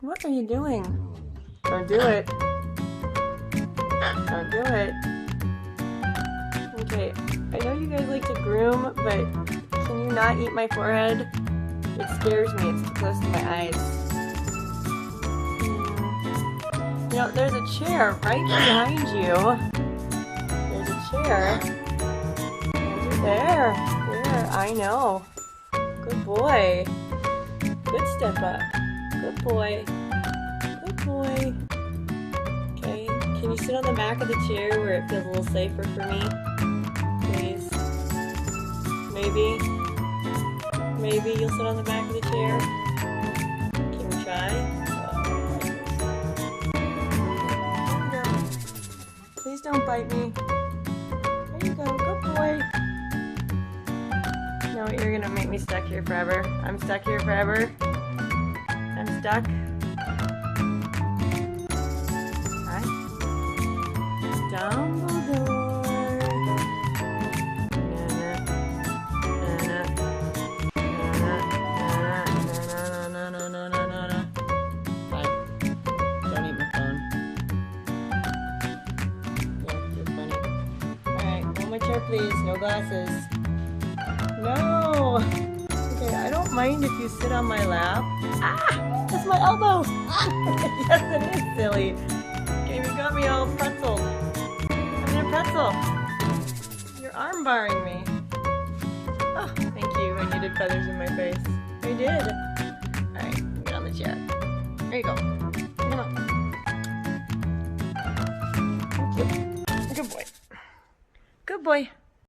What are you doing? Don't do it. Don't do it. Okay, I know you guys like to groom, but can you not eat my forehead? It scares me. It's too close to my eyes. You know, there's a chair right behind you. There's a chair. There. There. I know. Good boy. Good step up. Good boy. Good boy. Okay. Can you sit on the back of the chair where it feels a little safer for me? Please. Maybe. Maybe you'll sit on the back of the chair. Can we try? Please don't bite me. There you go. Good boy. No, you're gonna make me stuck here forever. I'm stuck here forever. I'm stuck. Hi. Dumbledore. Hi. Don't eat my phone. Yeah, you're funny. Alright, one more chair please. No glasses. No! Okay, I don't mind if you sit on my lap. Ah! That's my elbow! Yes, it is silly. Okay, you got me all pretzeled. I'm in a pretzel. You're arm barring me. Oh, thank you. I needed feathers in my face. I did. Alright, get on the chair. There you go. Come on. Thank you. Good boy. Good boy.